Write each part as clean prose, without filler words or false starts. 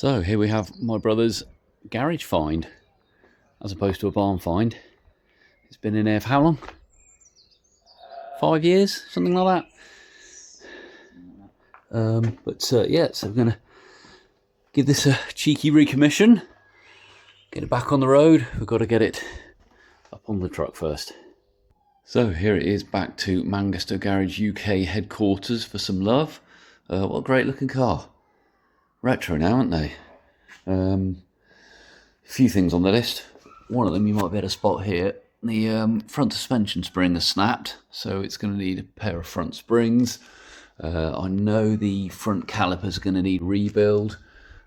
So here we have my brother's garage find, as opposed to a barn find. It's been in there for how long? 5 years, something like that. Yeah, so we're gonna give this a cheeky recommission, get it back on the road. We've got to get it up on the truck first. So here it is, back to Manchester Garage UK headquarters for some love. What a great looking car. Retro now, aren't they? A few things on the list. One of them you might be able to spot here. The front suspension spring has snapped, so it's going to need a pair of front springs. I know the front calipers are going to need rebuild.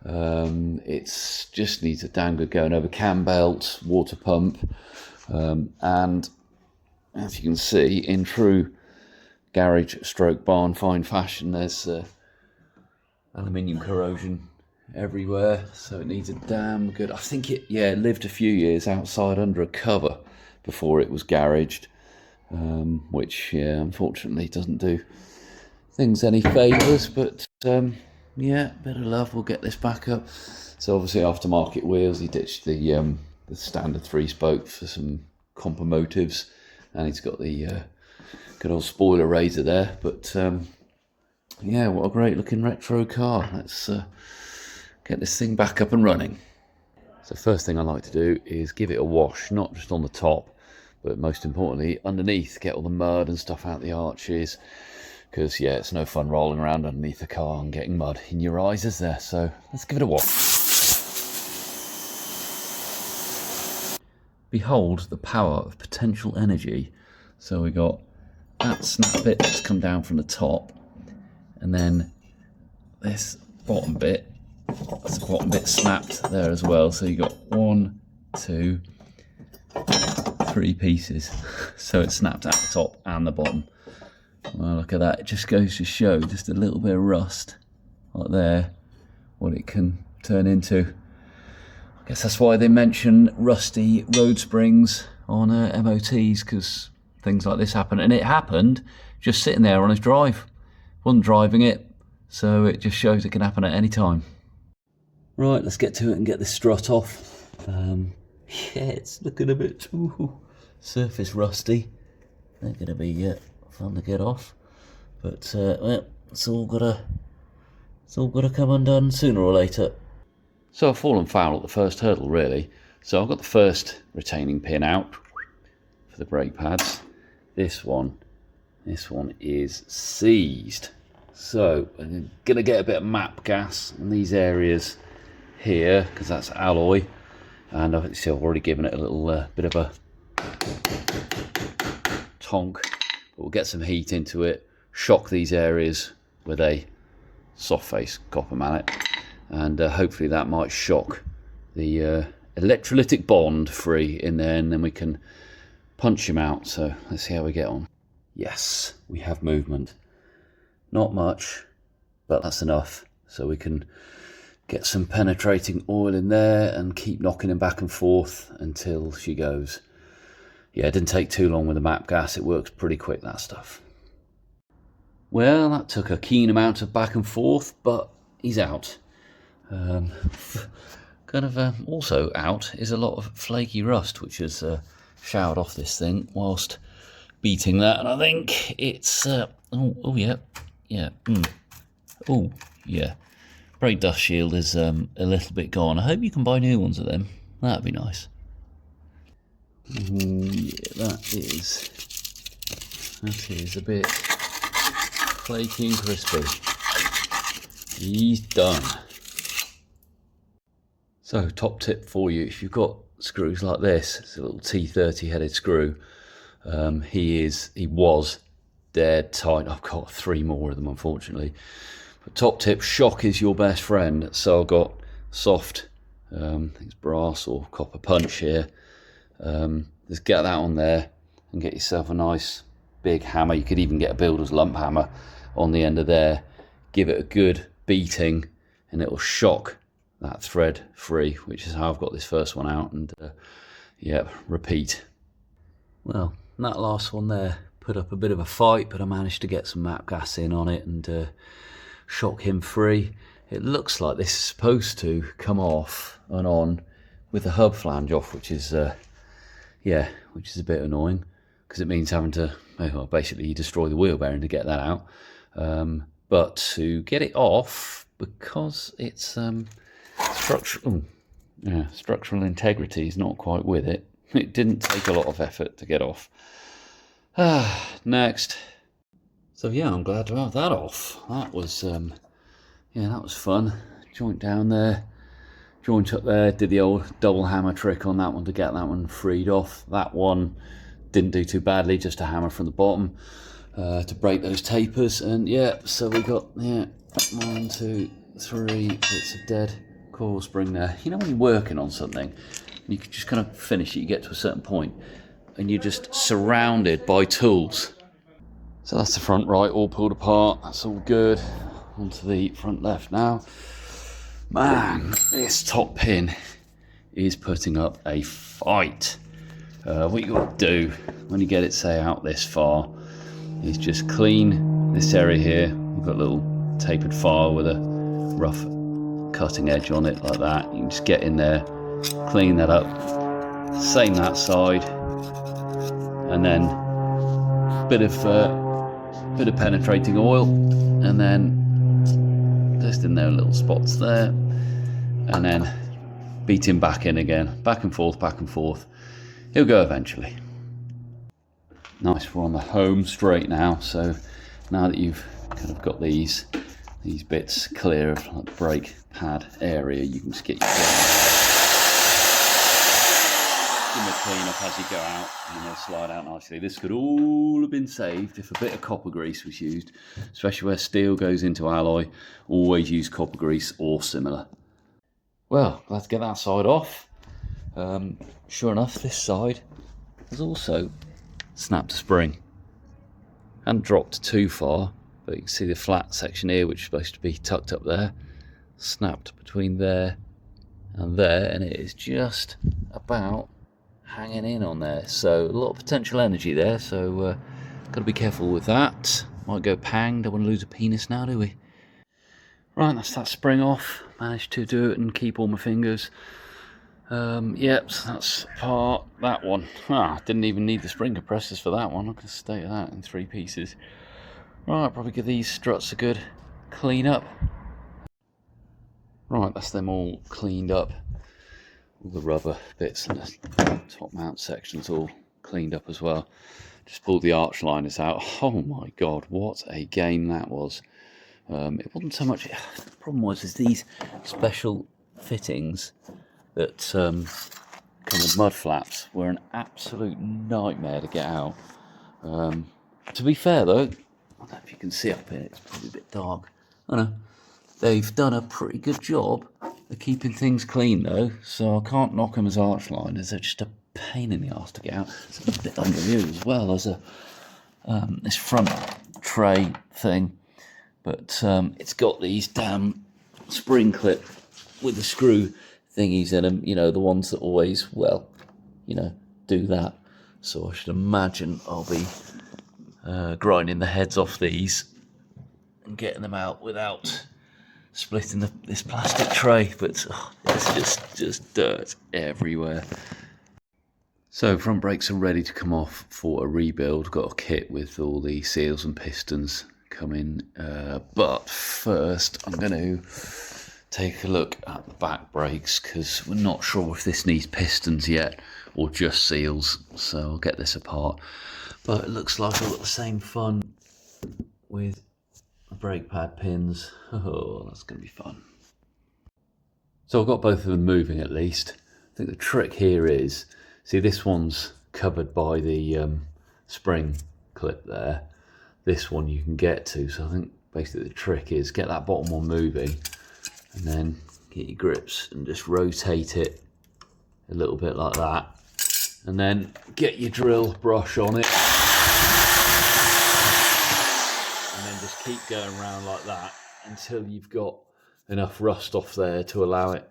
It just needs a damn good going over cam belt, water pump, and as you can see, in true garage stroke barn find fashion, there's aluminium corrosion everywhere, so it needs a damn good. I think it lived a few years outside under a cover before it was garaged, which unfortunately doesn't do things any favours, but bit of love, we'll get this back up. So obviously aftermarket wheels, he ditched the standard 3-spoke for some compa motives, and he's got the good old spoiler razor there. But what a great looking retro car. Let's get this thing back up and running. So first thing I like to do is give it a wash, not just on the top, but most importantly underneath. Get all the mud and stuff out the arches, because it's no fun rolling around underneath the car and getting mud in your eyes, is there? So let's give it a wash. Behold the power of potential energy. So we got that snap bit that's come down from the top, and then this bottom bit, that's the bottom bit snapped there as well. So you got 1, 2, 3 pieces. So it's snapped at the top and the bottom. Well, look at that. It just goes to show, just a little bit of rust right there, what it can turn into. I guess that's why they mention rusty road springs on MOTs, because things like this happen. And it happened just sitting there on his drive. Wasn't driving it, so it just shows it can happen at any time. Right, let's get to it and get this strut off. It's looking a bit surface rusty. They're going to be fun to get off, but it's all gotta come undone sooner or later. So I've fallen foul at the first hurdle, really. So I've got the first retaining pin out for the brake pads. This one is seized. So I'm gonna get a bit of map gas in these areas here, because that's alloy, and I've already given it a little bit of a tonk. But we'll get some heat into it, shock these areas with a soft face copper mallet, and hopefully that might shock the electrolytic bond free in there, and then we can punch him out. So let's see how we get on. Yes, we have movement. Not much, but that's enough. So we can get some penetrating oil in there and keep knocking him back and forth until she goes. Yeah, it didn't take too long with the map gas. It works pretty quick, that stuff. Well, that took a keen amount of back and forth, but he's out. Also out is a lot of flaky rust, which has showered off this thing whilst beating that. And I think it's brake dust shield is a little bit gone. I hope you can buy new ones of them. That'd be nice. That is a bit flaky and crispy. He's done. So top tip for you, if you've got screws like this, it's a little T30 headed screw. He was dead tight. I've got 3 more of them, unfortunately. But top tip, shock is your best friend. So I've got soft, I think it's brass or copper punch here. Just get that on there and get yourself a nice big hammer. You could even get a builder's lump hammer on the end of there. Give it a good beating and it will shock that thread free, which is how I've got this first one out. And repeat. Well, that last one there put up a bit of a fight, but I managed to get some map gas in on it and shock him free. it looks like this is supposed to come off and on with the hub flange off, which is yeah, which is a bit annoying because it means having to, well, basically destroy the wheel bearing to get that out. But to get it off, because it's structural integrity is not quite with it. It didn't take a lot of effort to get off. Next. So yeah, I'm glad to have that off. That was yeah, that was fun. Joint down there, joint up there. Did the old double hammer trick on that one to get that one freed off. That one didn't do too badly, just a hammer from the bottom to break those tapers. And yeah, so we got, yeah, 1, 2, 3 bits of dead coil spring there. You know, when you're working on something, you can just kind of finish it, you get to a certain point, and you're just surrounded by tools. So that's the front right, all pulled apart. That's all good. Onto the front left now. Man, this top pin is putting up a fight. What you got to do when you get it, say, out this far, is just clean this area here. You've got a little tapered file with a rough cutting edge on it like that. You can just get in there, clean that up. Same that side, and then bit of penetrating oil, and then just in there little spots there, and then beat him back in again, back and forth, back and forth. He'll go eventually. Nice, we're on the home straight now. So now that you've kind of got these bits clear of like the brake pad area, you can just get your give them a clean up as you go out, and they'll slide out nicely. This could all have been saved if a bit of copper grease was used, especially where steel goes into alloy. Always use copper grease or similar. Well, glad to get that side off. Sure enough, this side has also snapped a spring. Hadn't dropped too far, but you can see the flat section here, which is supposed to be tucked up there, snapped between there, and it is just about hanging in on there. So a lot of potential energy there, so got to be careful with that. Might go pang, don't want to lose a penis now, do we? Right, that's that spring off. Managed to do it and keep all my fingers. Yep, so that's part that one. Didn't even need the spring compressors for that one. I could state that in 3 pieces. Right, probably give these struts a good clean up. Right, that's them all cleaned up. All the rubber bits and the top mount sections all cleaned up as well. Just pulled the arch liners out. Oh my god, what a game that was. It wasn't so much, the problem was is these special fittings that come with mud flaps were an absolute nightmare to get out. To be fair though, I don't know if you can see up here, it's probably a bit dark. I know. They've done a pretty good job of keeping things clean though, so I can't knock them as arch liners. They're just a pain in the arse to get out. It's a bit under you as well as a this front tray thing, but it's got these damn spring clip with the screw thingies in them, you know, the ones that always, well, you know, do that. So I should imagine I'll be grinding the heads off these and getting them out without splitting this plastic tray, but it's just dirt everywhere. So front brakes are ready to come off for a rebuild. Got a kit with all the seals and pistons coming, but first I'm going to take a look at the back brakes because we're not sure if this needs pistons yet or just seals, so I'll get this apart. But it looks like I've got the same fun with brake pad pins. Oh, that's going to be fun. So I've got both of them moving at least. I think the trick here is, see, this one's covered by the spring clip there. This one you can get to, so I think basically the trick is get that bottom one moving and then get your grips and just rotate it a little bit like that, and then get your drill brush on it and then just keep going around like that until you've got enough rust off there to allow it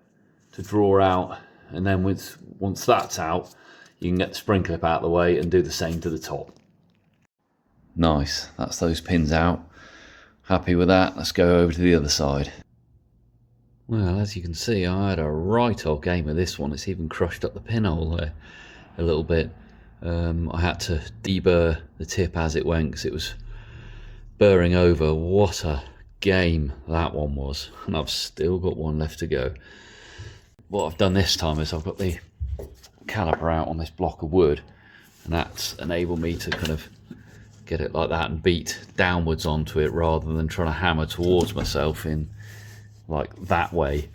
to draw out. And then once that's out, you can get the spring clip out of the way and do the same to the top. Nice, that's those pins out. Happy with that. Let's go over to the other side. Well, as you can see, I had a right old game of this one. It's even crushed up the pinhole there a little bit. I had to deburr the tip as it went because it was burring over. What a game that one was. And I've still got one left to go. What I've done this time is I've got the caliper out on this block of wood, and that's enabled me to kind of get it like that and beat downwards onto it rather than trying to hammer towards myself in like that way.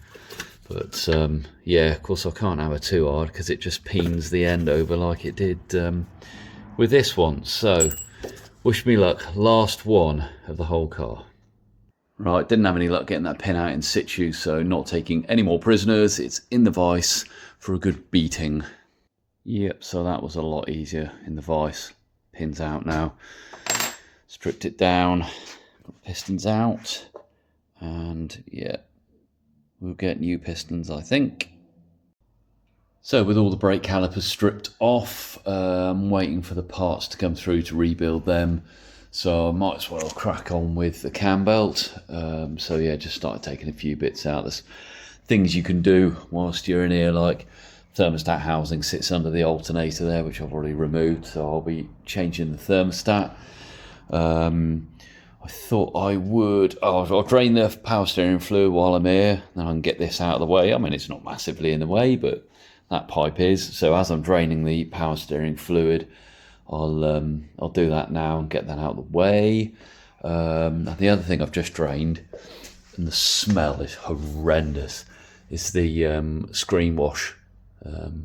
But yeah, of course I can't hammer too hard because it just peens the end over like it did with this one. So wish me luck, last one of the whole car. Right, didn't have any luck getting that pin out in situ, so not taking any more prisoners. It's in the vise for a good beating. Yep, so that was a lot easier in the vise. Pins out now. Stripped it down, got the pistons out, and yeah, we'll get new pistons, I think. So with all the brake calipers stripped off, I'm waiting for the parts to come through to rebuild them. So I might as well crack on with the cam belt. So yeah, just started taking a few bits out. There's things you can do whilst you're in here, like thermostat housing sits under the alternator there, which I've already removed. So I'll be changing the thermostat. I thought I would, I'll drain the power steering fluid while I'm here, then I can get this out of the way. I mean, it's not massively in the way, but that pipe is. So as I'm draining the power steering fluid, I'll do that now and get that out of the way. The other thing I've just drained, and the smell is horrendous, is the screen wash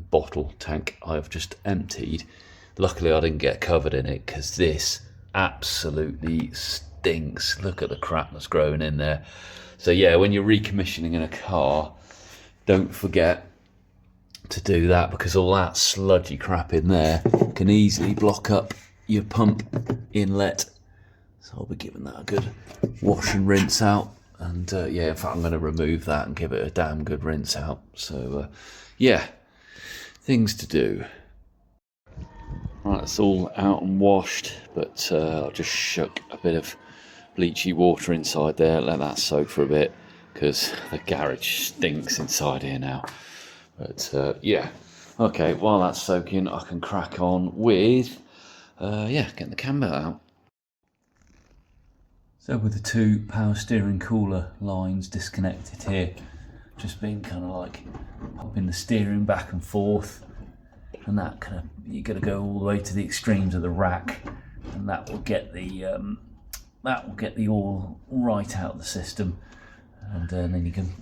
bottle tank I've just emptied. Luckily I didn't get covered in it because this absolutely stinks. Look at the crap that's growing in there. So yeah, when you're recommissioning in a car, don't forget to do that, because all that sludgy crap in there can easily block up your pump inlet. So I'll be giving that a good wash and rinse out, and yeah, in fact I'm going to remove that and give it a damn good rinse out. So yeah, things to do. Right, it's all out and washed, but I'll just shuck a bit of bleachy water inside there, let that soak for a bit, because the garage stinks inside here now. But yeah, okay, while that's soaking, I can crack on with yeah, getting the cam belt out. So with the two power steering cooler lines disconnected here, just been kind of like popping the steering back and forth, and that kind of, you're going to go all the way to the extremes of the rack, and that will get the oil right out of the system, and then you can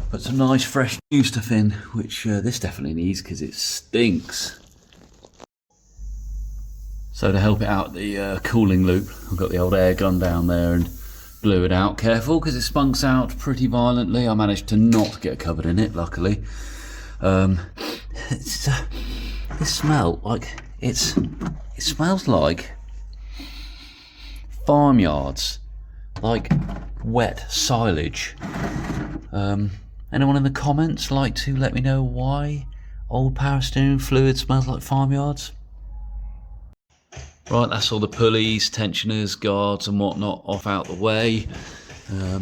put some nice fresh new stuff in, which this definitely needs because it stinks. So to help it out the cooling loop, I've got the old air gun down there and blew it out. Careful, because it spunks out pretty violently. I managed to not get covered in it, luckily. It's this smell, like it smells like farmyards, like wet silage. Anyone in the comments like to let me know why old power steering fluid smells like farmyards? Right, that's all the pulleys, tensioners, guards and whatnot off out the way.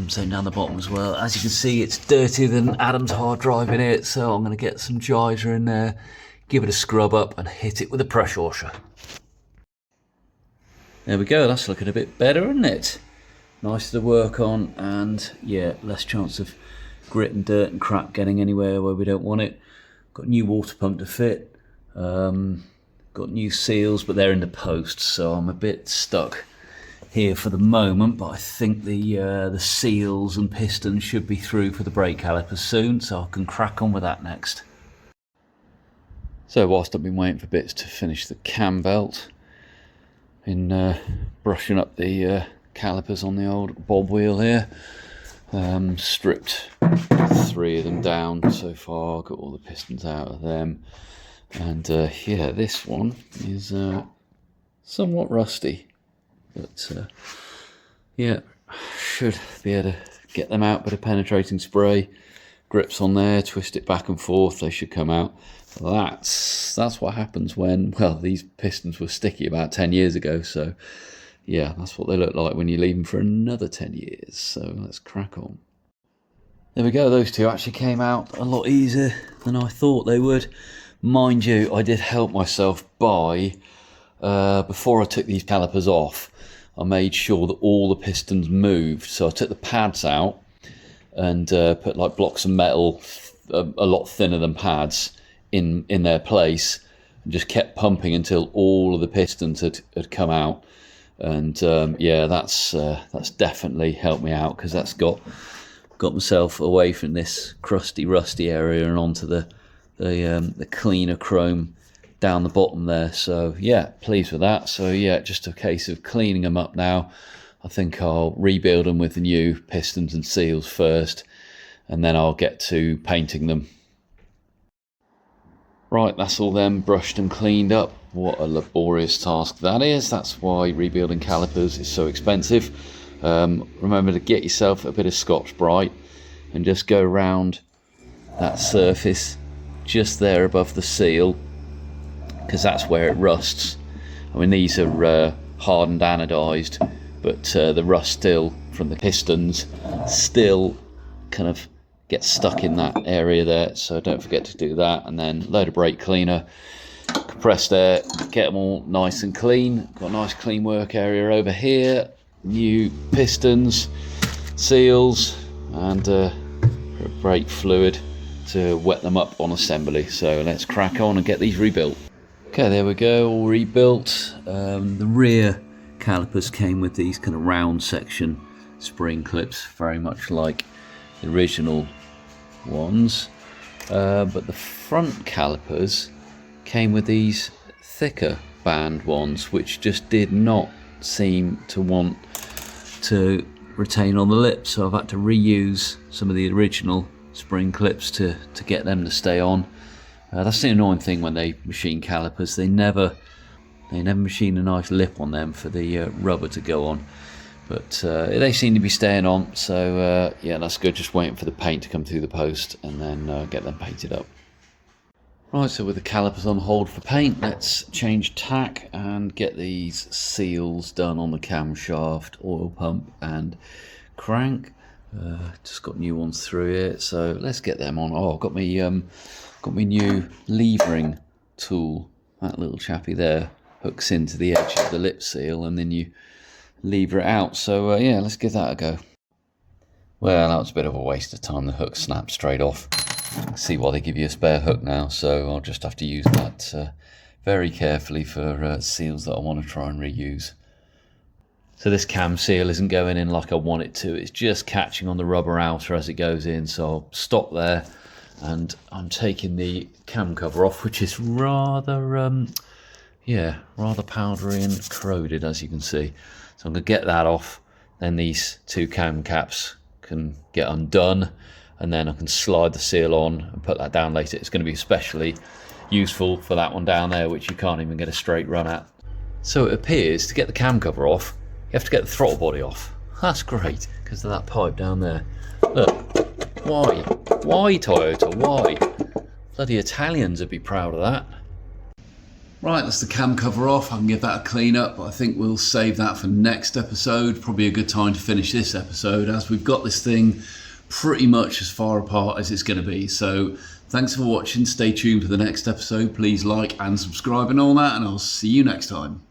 Same down the bottom as well. As you can see, it's dirtier than Adam's hard drive in it, so I'm going to get some Giza in there, give it a scrub up and hit it with a pressure washer. There we go, that's looking a bit better, isn't it? Nice to work on, and yeah, less chance of grit and dirt and crap getting anywhere where we don't want it. Got a new water pump to fit. Got new seals, but they're in the post, so I'm a bit stuck here for the moment, but I think the seals and pistons should be through for the brake calipers soon, so I can crack on with that next. So whilst I've been waiting for bits to finish the cam belt, been brushing up the calipers on the old bob wheel here. Stripped 3 of them down so far, got all the pistons out of them, and yeah, this one is somewhat rusty, but yeah, should be able to get them out with a penetrating spray. Grips on there, twist it back and forth, they should come out. That's what happens when, well, these pistons were sticky about 10 years ago, so yeah, that's what they look like when you leave them for another 10 years. So let's crack on. There we go, those two actually came out a lot easier than I thought they would. Mind you, I did help myself by, before I took these calipers off, I made sure that all the pistons moved. So I took the pads out and put like blocks of metal, a lot thinner than pads, in their place, and just kept pumping until all of the pistons had come out. And yeah, that's definitely helped me out, because that's got myself away from this crusty, rusty area and onto the cleaner chrome down the bottom there. So yeah, pleased with that. So yeah, just a case of cleaning them up now. I think I'll rebuild them with the new pistons and seals first, and then I'll get to painting them. Right, that's all them brushed and cleaned up. What a laborious task that is. That's why rebuilding calipers is so expensive. Remember to get yourself a bit of Scotch-Brite and just go around that surface just there above the seal, because that's where it rusts. I mean, these are hardened anodized, but the rust still from the pistons still kind of gets stuck in that area there, so don't forget to do that. And then load of brake cleaner, compressed air, get them all nice and clean. Got a nice clean work area over here, new pistons, seals, and brake fluid to wet them up on assembly. So let's crack on and get these rebuilt. Okay, there we go, all rebuilt. The rear calipers came with these kind of round section spring clips, very much like the original ones, but the front calipers came with these thicker band ones, which just did not seem to want to retain on the lip, so I've had to reuse some of the original spring clips to get them to stay on. That's the annoying thing when they machine calipers, they never machine a nice lip on them for the rubber to go on, but they seem to be staying on, so yeah, that's good. Just waiting for the paint to come through the post and then get them painted up. Right, so with the calipers on hold for paint, let's change tack and get these seals done on the camshaft, oil pump and crank. Just got new ones through here, so let's get them on. Oh, I've got me new levering tool. That little chappy there hooks into the edge of the lip seal and then you lever it out. So yeah, let's give that a go. Well, that was a bit of a waste of time. The hook snapped straight off. See why they give you a spare hook now, so I'll just have to use that very carefully for seals that I want to try and reuse. So this cam seal isn't going in like I want it to, it's just catching on the rubber outer as it goes in, so I'll stop there and I'm taking the cam cover off, which is rather yeah, rather powdery and corroded, as you can see. So I'm going to get that off, then these two cam caps can get undone, and then I can slide the seal on and put that down later. It's going to be especially useful for that one down there, which you can't even get a straight run at. So it appears to get the cam cover off, you have to get the throttle body off. That's great, because of that pipe down there. Look, why? Why, Toyota, why? Bloody Italians would be proud of that. Right, that's the cam cover off. I can give that a clean up, but I think we'll save that for next episode. Probably a good time to finish this episode, as we've got this thing pretty much as far apart as it's going to be. So thanks for watching. Stay tuned for the next episode. Please like and subscribe and all that, and I'll see you next time.